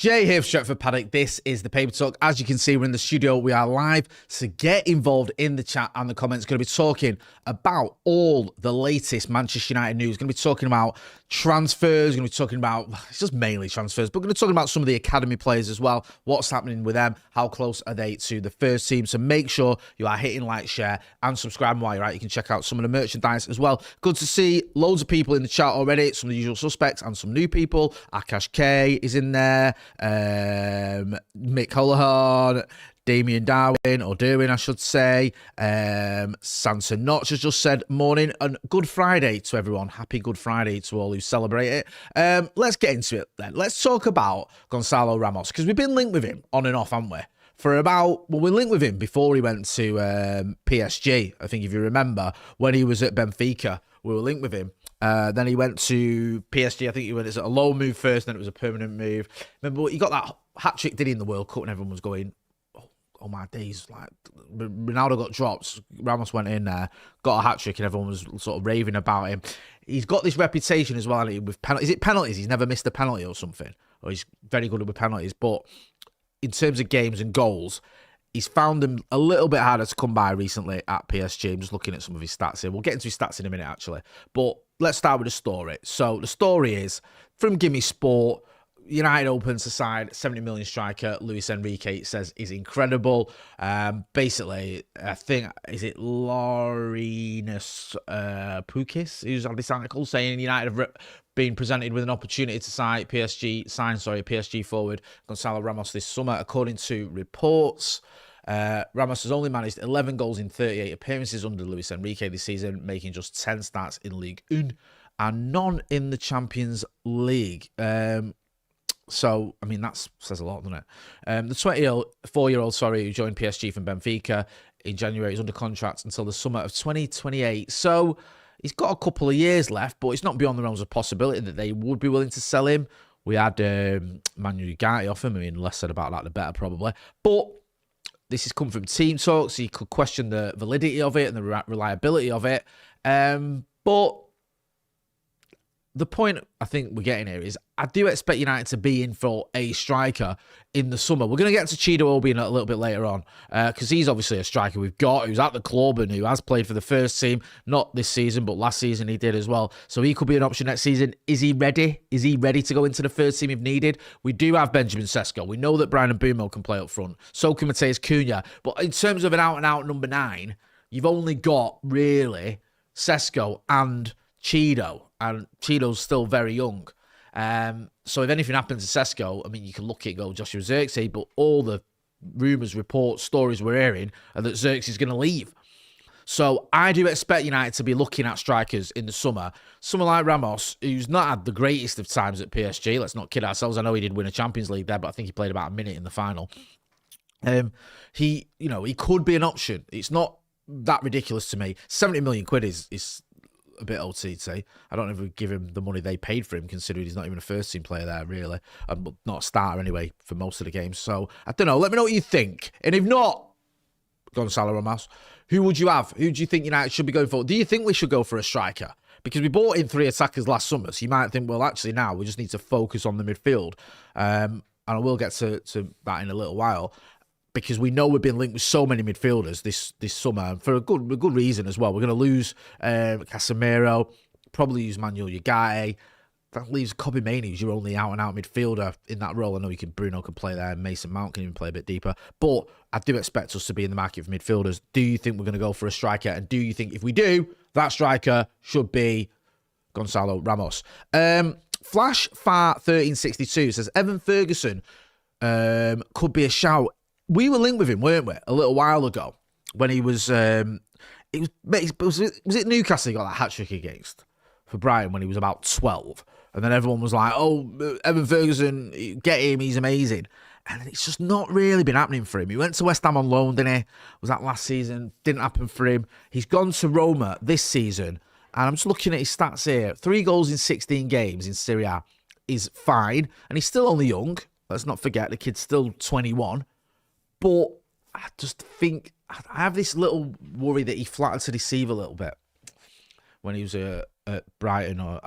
Jay here for Stretford Paddock. This is the Paper Talk. As you can see, we're in the studio. We are live. So get involved in the chat and the comments. Going to be talking about all the latest Manchester United news. Going to be talking about transfers. Going to be talking about, it's just mainly transfers, but we're going to be talking about some of the academy players as well. What's happening with them? How close are they to the first team? So make sure you are hitting like, share, and subscribe. While you're out, you can check out some of the merchandise as well. Good to see loads of people in the chat already. Some of the usual suspects and some new people. Akash K is in there. Mick Holohan, Damien Darwin, or Derwin, I should say. Santa Notch has just said morning and Good Friday to everyone. Happy Good Friday to all who celebrate it. Let's get into it then. Let's talk about Goncalo Ramos, because we've been linked with him on and off, haven't we? For about, well, we linked with him before he went to PSG. I think if you remember, when he was at Benfica, we were linked with him. Then he went to PSG. I think he went as a low move first, then it was a permanent move. Remember, he got that hat-trick, did he, in the World Cup, and everyone was going, oh my days, like, Ronaldo got dropped, Ramos went in there, got a hat-trick, and everyone was sort of raving about him. He's got this reputation as well, hasn't he, with penalties. Is it penalties? He's never missed a penalty or something, or he's very good with penalties, but in terms of games and goals, he's found them a little bit harder to come by recently at PSG. I'm just looking at some of his stats here. We'll get into his stats in a minute, actually. But let's start with the story. So the story is, from Gimme Sport, United opens aside 70 million striker Luis Enrique says is incredible. Basically, I think, is it Laurinus Pukis who's on this article saying United have been presented with an opportunity to sign PSG forward Goncalo Ramos this summer, according to reports. Ramos has only managed 11 goals in 38 appearances under Luis Enrique this season, making just 10 starts in Ligue 1 and none in the Champions League. So, I mean, that says a lot, doesn't it? The 24-year-old, who joined PSG from Benfica in January, is under contract until the summer of 2028. So, he's got a couple of years left, but it's not beyond the realms of possibility that they would be willing to sell him. We had Manu Ugarte off him. I mean, less said about that, the better, probably. But this has come from team talk, so you could question the validity of it and the reliability of it. But the point I think we're getting here is I do expect United to be in for a striker in the summer. We're going to get to Chido Obi a little bit later on, because he's obviously a striker we've got who's at the club and who has played for the first team, not this season, but last season he did as well. So he could be an option next season. Is he ready? Is he ready to go into the first team if needed? We do have Benjamin Sesko. We know that Brian Mbeumo can play up front. So can Mateus Cunha. But in terms of an out-and-out number 9, you've only got, really, Sesko and Chido. And Chido's still very young. So if anything happens to Sesko, I mean, you can look at it and go Joshua Zirkzee, but all the rumours, reports, stories we're hearing are that Zirkzee's going to leave. So I do expect United to be looking at strikers in the summer. Someone like Ramos, who's not had the greatest of times at PSG, let's not kid ourselves. I know he did win a Champions League there, but I think he played about a minute in the final. He could be an option. It's not that ridiculous to me. 70 million quid is a bit OTT. I don't know if we give him the money they paid for him, considering he's not even a first-team player there, really. Not a starter, anyway, for most of the games. So, I don't know. Let me know what you think. And if not, Goncalo Ramos, who would you have? Who do you think United should be going for? Do you think we should go for a striker? Because we bought in 3 attackers last summer, so you might think, well, actually, now we just need to focus on the midfield. And I will get to that in a little while, because we know we've been linked with so many midfielders this summer, and for a good reason as well. We're going to lose Casemiro, probably use Manuel Ugarte. That leaves Kobe Mainoo, who's your only out-and-out midfielder in that role. I know Bruno can play there, and Mason Mount can even play a bit deeper. But I do expect us to be in the market for midfielders. Do you think we're going to go for a striker? And do you think if we do, that striker should be Goncalo Ramos? Flash Far 1362 says, Evan Ferguson could be a shout. We were linked with him, weren't we, a little while ago, when he was, was it Newcastle he got that hat-trick against for Brighton when he was about 12? And then everyone was like, oh, Evan Ferguson, get him, he's amazing. And it's just not really been happening for him. He went to West Ham on loan, didn't he? Was that last season? Didn't happen for him. He's gone to Roma this season, and I'm just looking at his stats here. 3 goals in 16 games in Serie A is fine, and he's still only young. Let's not forget, the kid's still 21. But I just think, I have this little worry that he flattered to deceive a little bit when he was at Brighton. Or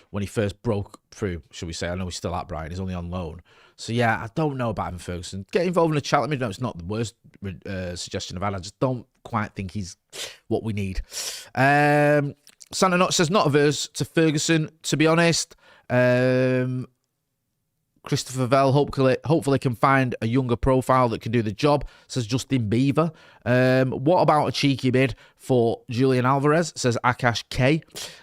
when he first broke through, should we say. I know he's still at Brighton. He's only on loan. So, yeah, I don't know about Evan Ferguson. Get involved in a chat. Let me know. It's not the worst suggestion I've had. I just don't quite think he's what we need. Santa Not says not averse to Ferguson, to be honest. Christopher Vell hopefully can find a younger profile that can do the job, says Justin Beaver. What about a cheeky bid for Julian Alvarez, says Akash K.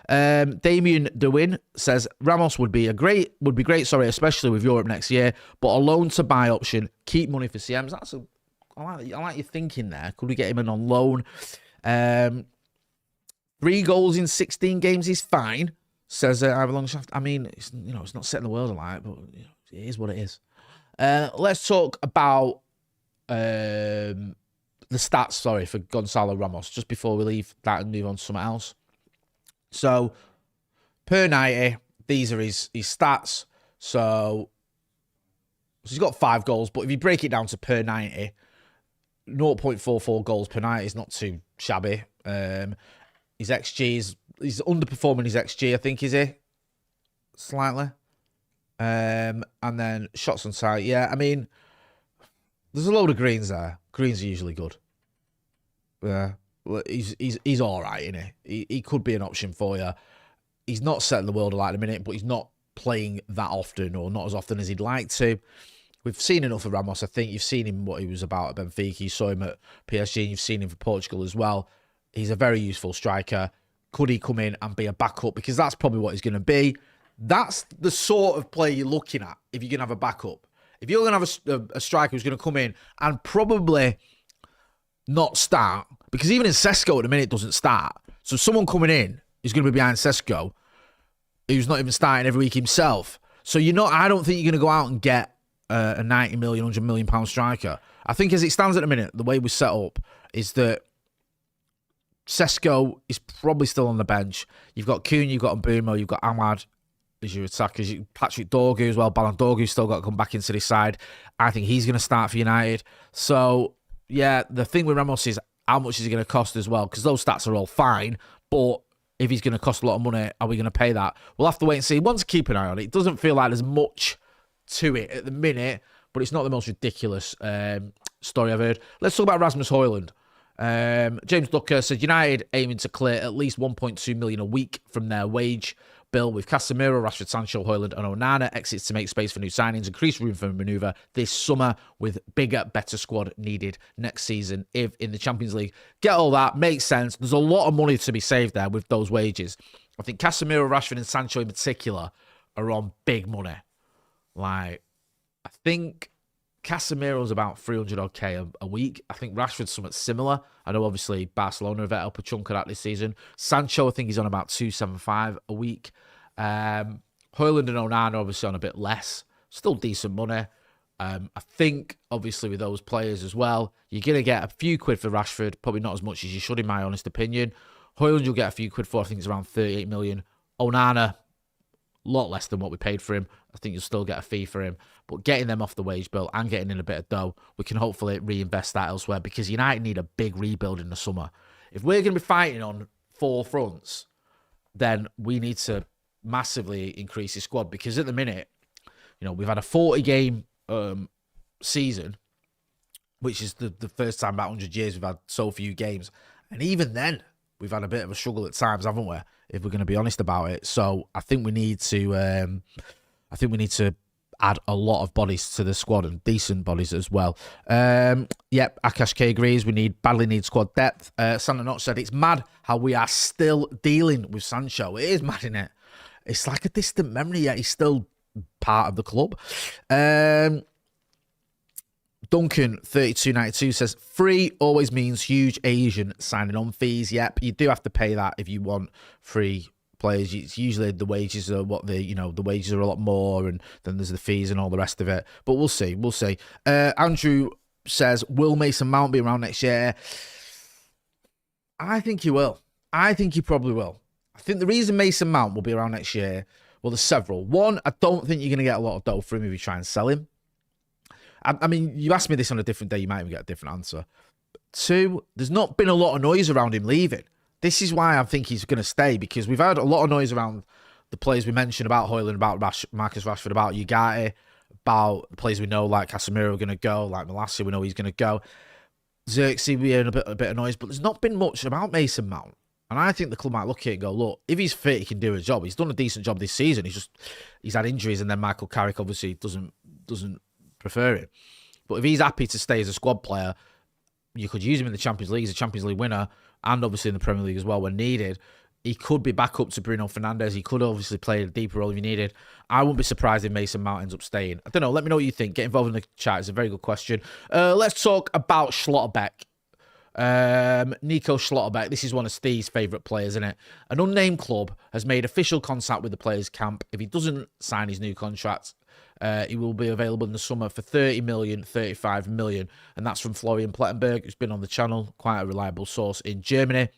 Damien DeWin says Ramos would be great, especially with Europe next year, but a loan to buy option, keep money for CMs. I like your thinking there. Could we get him in on loan? 3 goals in 16 games is fine, says Ivor Longshaft. I mean, it's not setting the world alight, but it is what it is. Let's talk about the stats, for Goncalo Ramos, just before we leave that and move on to something else. So, per 90, these are his stats. So he's got 5 goals, but if you break it down to per 90, 0.44 goals per 90 is not too shabby. His XG he's underperforming his XG, I think, is he? Slightly. And then shots on target. Yeah, I mean, there's a load of greens there. Greens are usually good. Yeah, he's all right, isn't he? He could be an option for you. He's not setting the world alight in a minute, but he's not playing that often, or not as often as he'd like to. We've seen enough of Ramos. I think you've seen him what he was about at Benfica. You saw him at PSG, and you've seen him for Portugal as well. He's a very useful striker. Could he come in and be a backup? Because that's probably what he's going to be. That's the sort of player you're looking at if you're going to have a backup. If you're going to have a striker who's going to come in and probably not start, because even in Sesko at the minute doesn't start. So someone coming in is going to be behind Sesko, who's not even starting every week himself. So I don't think you're going to go out and get a 90 million, 100 million pound striker. I think as it stands at the minute, the way we're set up is that Sesko is probably still on the bench. You've got Kuhn, you've got Mbeumo, you've got Ahmad as your attackers. Patrick Dorgu as well. Ballon Dorgu's still got to come back into this side. I think he's going to start for United. So, yeah, the thing with Ramos is how much is he going to cost as well? Because those stats are all fine, but if he's going to cost a lot of money, are we going to pay that? We'll have to wait and see. One to keep an eye on it. It doesn't feel like there's much to it at the minute, but it's not the most ridiculous story I've heard. Let's talk about Rasmus Hojlund. James Ducker said United aiming to clear at least 1.2 million a week from their wage bill, with Casemiro, Rashford, Sancho, Hojlund and Onana exits to make space for new signings, increase room for manoeuvre this summer, with bigger, better squad needed next season if in the Champions League. Get all that, makes sense. There's a lot of money to be saved there with those wages. I think Casemiro, Rashford and Sancho in particular are on big money. Like, I think Casemiro's about 300 odd K a week. I think Rashford's somewhat similar. I know obviously Barcelona have up a chunk of that this season. Sancho, I think he's on about 275 a week. Hojlund and Onana obviously on a bit less. Still decent money. I think obviously with those players as well, you're going to get a few quid for Rashford. Probably not as much as you should in my honest opinion. Hojlund you'll get a few quid for. I think it's around 38 million. Onana, a lot less than what we paid for him. I think you'll still get a fee for him. But getting them off the wage bill and getting in a bit of dough, we can hopefully reinvest that elsewhere, because United need a big rebuild in the summer. If we're going to be fighting on 4 fronts, then we need to massively increase the squad, because at the minute, we've had a 40-game season, which is the first time about 100 years we've had so few games. And even then, we've had a bit of a struggle at times, haven't we? If we're going to be honest about it. So I think we need to add a lot of bodies to the squad, and decent bodies as well. Yep, Akash K agrees. We badly need squad depth. Santa Not said it's mad how we are still dealing with Sancho. It is mad, isn't it? It's like a distant memory, yet he's still part of the club. Duncan 3292 says free always means huge Asian signing on fees. Yep, you do have to pay that if you want free players. It's usually the wages are the wages are a lot more, and then there's the fees and all the rest of it. But we'll see. Andrew says, will Mason Mount be around next year? I think he will. I think he probably will. I think the reason Mason Mount will be around next year, well, there's several. One, I don't think you're going to get a lot of dough for him if you try and sell him. I mean, you ask me this on a different day, you might even get a different answer. 2, there's not been a lot of noise around him leaving. This is why I think he's going to stay, because we've had a lot of noise around the players we mentioned about Hojlund, about Marcus Rashford, about Ugarte, about the players we know like Casemiro are going to go, like Malacia, we know he's going to go. Xerxes, we're in a bit of noise, but there's not been much about Mason Mount. And I think the club might look at it and go, look, if he's fit, he can do his job. He's done a decent job this season. He's had injuries, and then Michael Carrick obviously doesn't prefer it. But if he's happy to stay as a squad player, you could use him in the Champions League. He's a Champions League winner, and obviously in the Premier League as well when needed. He could be back up to Bruno Fernandes. He could obviously play a deeper role if he needed. I wouldn't be surprised if Mason Mount ends up staying. I don't know. Let me know what you think. Get involved in the chat. It's a very good question. Let's talk about Schlotterbeck. Nico Schlotterbeck. This is one of Steve's favourite players, isn't it? An unnamed club has made official contact with the players' camp. If he doesn't sign his new contract, he will be available in the summer for 30 million, 35 million. And that's from Florian Plettenberg, who's been on the channel. Quite a reliable source in Germany.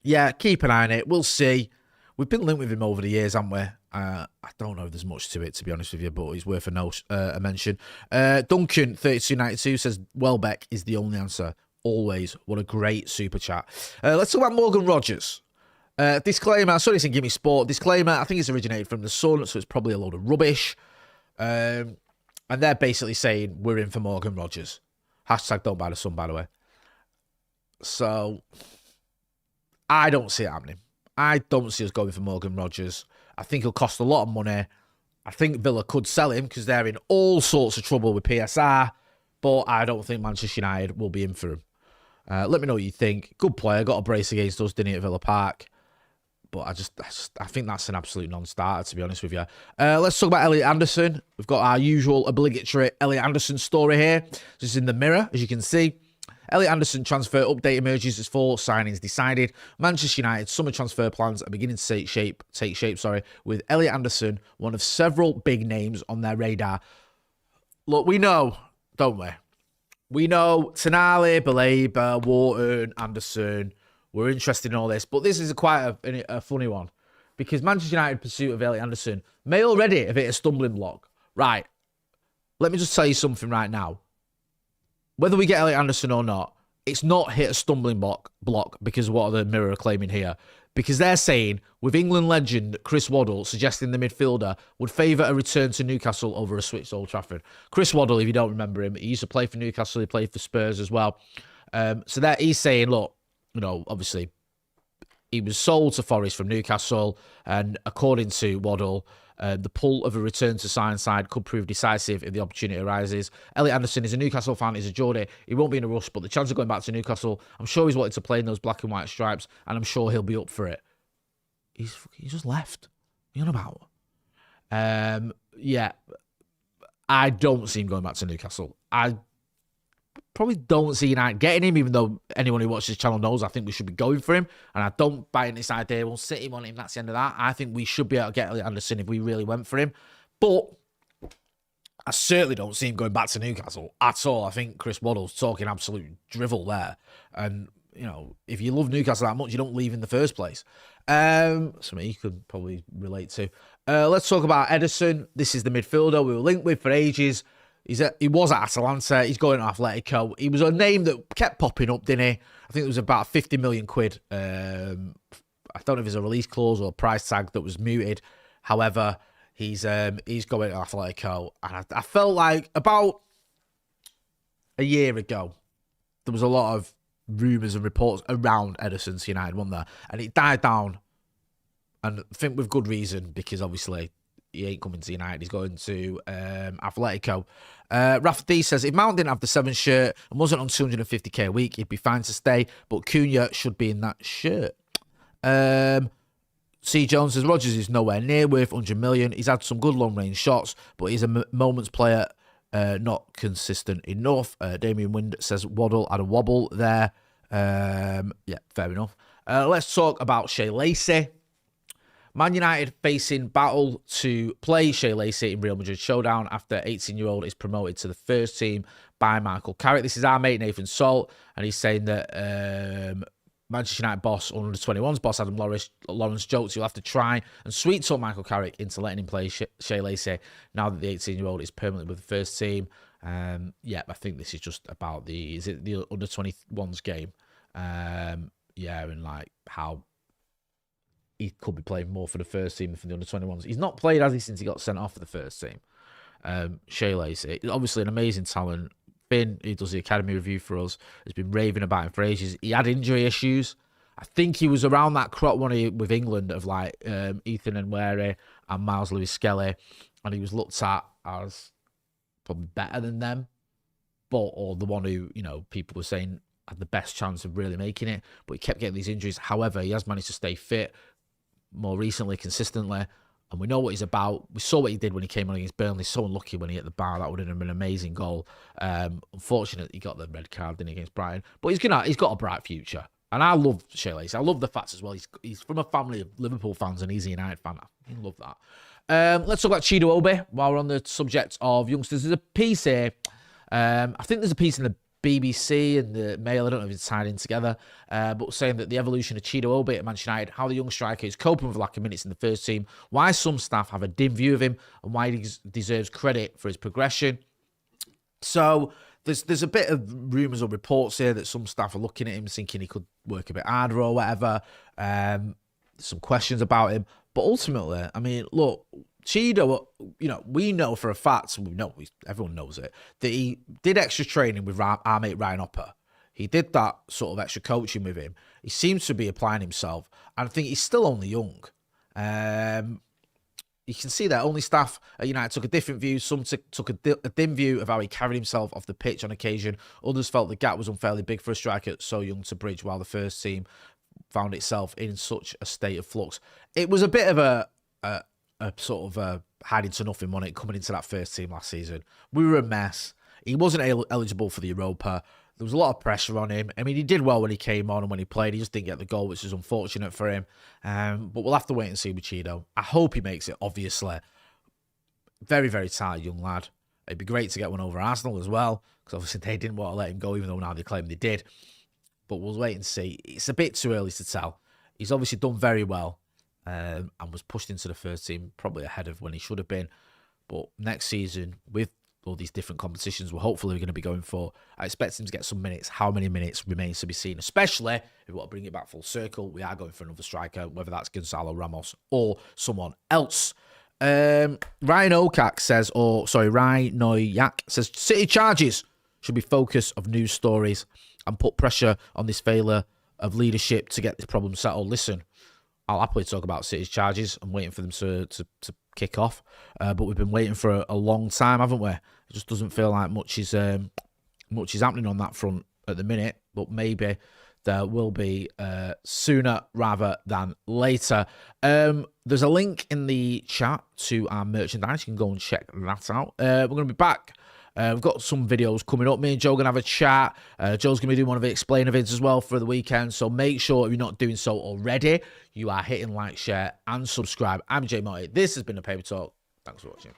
Yeah, keep an eye on it. We'll see. We've been linked with him over the years, haven't we? I don't know if there's much to it, to be honest with you, but he's worth a mention. Duncan, 3292, says, Welbeck is the only answer. Always. What a great super chat. Let's talk about Morgan Rogers. Disclaimer, I saw this in Gimme Sport. Disclaimer, I think it's originated from The Sun, so it's probably a load of rubbish. And they're basically saying, we're in for Morgan Rogers. Hashtag don't buy The Sun, by the way. So, I don't see it happening. I don't see us going for Morgan Rogers. I think he'll cost a lot of money. I think Villa could sell him because they're in all sorts of trouble with PSR, but I don't think Manchester United will be in for him. Let me know what you think. Good player, got a brace against us, didn't he, at Villa Park? But I think that's an absolute non-starter, to be honest with you. Let's talk about Elliot Anderson. We've got our usual obligatory Elliot Anderson story here. This is in the Mirror, as you can see. Elliot Anderson transfer update emerges as full signings decided. Manchester United summer transfer plans are beginning to take shape, with Elliot Anderson one of several big names on their radar. Look, we know, don't we? We know Tonali, Baleba, Wharton, Anderson. We're interested in all this, but this is quite a funny one because Manchester United pursuit of Elliot Anderson may already have hit a stumbling block. Right, let me just tell you something right now. Whether we get Elliot Anderson or not, it's not hit a stumbling block because of what the Mirror are claiming here. Because they're saying, with England legend Chris Waddle suggesting the midfielder would favour a return to Newcastle over a switch to Old Trafford. Chris Waddle, if you don't remember him, he used to play for Newcastle, he played for Spurs as well. So that he's saying, look, you know, obviously, he was sold to Forest from Newcastle, and according to Waddle, the pull of a return to Ironside could prove decisive if the opportunity arises. Elliot Anderson is a Newcastle fan, he's a Geordie. He won't be in a rush, but the chance of going back to Newcastle, I'm sure he's wanted to play in those black and white stripes, and I'm sure he'll be up for it. He's just left. What are you on about? Yeah, I don't see him going back to Newcastle. I probably don't see United getting him, even though anyone who watches this channel knows I think we should be going for him. And I don't buy in this idea, we'll sit him on him, that's the end of that. I think we should be able to get Elliot Anderson if we really went for him. But I certainly don't see him going back to Newcastle at all. I think Chris Waddle's talking absolute drivel there. And, you know, if you love Newcastle that much, you don't leave in the first place. Something you could probably relate to. Let's talk about Ederson. This is the midfielder we were linked with for ages. He was at Atalanta. He's going to Atletico. He was a name that kept popping up, didn't he? I think it was about 50 million quid. I don't know if it's a release clause or a price tag that was muted. However, he's going to Atletico. And I felt like about a year ago, there was a lot of rumours and reports around Ederson to United, wasn't there? And it died down. And I think with good reason, because obviously he ain't coming to United. He's going to Atletico. Rafa D says, if Mount didn't have the 7th shirt and wasn't on 250k a week, he'd be fine to stay, but Cunha should be in that shirt. C. Jones says, Rodgers is nowhere near worth 100 million. He's had some good long-range shots, but he's a moments player, not consistent enough. Damien Wind says, Waddle had a wobble there. Yeah, fair enough. Let's talk about Shea Lacey. Man United facing battle to play Shea Lacey in Real Madrid showdown after 18-year-old is promoted to the first team by Michael Carrick. This is our mate Nathan Salt, and he's saying that Manchester United boss, under 21s boss Adam Lawrence jokes he'll have to try and sweet talk Michael Carrick into letting him play Shea Lacey now that the 18-year-old is permanently with the first team. Yeah, I think this is just about the under 21s game. Yeah, and like how he could be playing more for the first team than for the under-21s. He's not played, has he, since he got sent off for the first team. Shea Lacey, obviously an amazing talent. Finn, who does the academy review for us, has been raving about him for ages. He had injury issues. I think he was around that crop one with England of like Ethan Nwere and Miles Lewis Skelly, and he was looked at as probably better than them, or the one who, you know, people were saying had the best chance of really making it, but he kept getting these injuries. However, he has managed to stay fit more recently, consistently, and we know what he's about. We saw what he did when he came on against Burnley. So unlucky when he hit the bar. That would have been an amazing goal. Unfortunately, he got the red card, didn't he, against Brighton, but he's got a bright future. And I love Shea Lacey. I love the facts as well. He's from a family of Liverpool fans and he's a United fan. I love that. Let's talk about Chido Obi while we're on the subject of youngsters. There's a piece here. I think there's a piece in the BBC and the Mail. I don't know if it's tied in together, but saying that the evolution of Chido Obi at Manchester United, how the young striker is coping with lack of minutes in the first team, why some staff have a dim view of him, and why he deserves credit for his progression. So there's a bit of rumours or reports here that some staff are looking at him thinking he could work a bit harder or whatever. Some questions about him. But ultimately, I mean, look, Chido, you know, we know for a fact, everyone knows it, that he did extra training with our mate Ryan Hopper. He did that sort of extra coaching with him. He seems to be applying himself. And I think he's still only young. You can see that only staff at United took a different view. Some took a dim view of how he carried himself off the pitch on occasion. Others felt the gap was unfairly big for a striker so young to bridge, while the first team found itself in such a state of flux. It was a bit of a sort of a hiding to nothing, wasn't it, coming into that first team last season. We were a mess. He wasn't eligible for the Europa. There was a lot of pressure on him. I mean, he did well when he came on and when he played. He just didn't get the goal, which is unfortunate for him. But we'll have to wait and see with Chido. I hope he makes it, obviously. Very, very talented young lad. It'd be great to get one over Arsenal as well, because obviously they didn't want to let him go, even though now they claim they did. But we'll wait and see. It's a bit too early to tell. He's obviously done very well and was pushed into the first team, probably ahead of when he should have been. But next season, with all these different competitions we're hopefully going to be going for, I expect him to get some minutes. How many minutes remains to be seen, especially if we want to bring it back full circle. We are going for another striker, whether that's Goncalo Ramos or someone else. Ryan Noyak says, City charges should be focus of news stories and put pressure on this failure of leadership to get this problem settled. Listen, I'll happily talk about City's charges. I'm waiting for them to kick off. But we've been waiting for a long time, haven't we? It just doesn't feel like much is happening on that front at the minute. But maybe there will be sooner rather than later. There's a link in the chat to our merchandise. You can go and check that out. We're going to be back. We've got some videos coming up. Me and Joe are going to have a chat. Joe's going to be doing one of the explainer vids as well for the weekend. So make sure if you're not doing so already, you are hitting like, share, and subscribe. I'm Jay Motti. This has been the Paper Talk. Thanks for watching.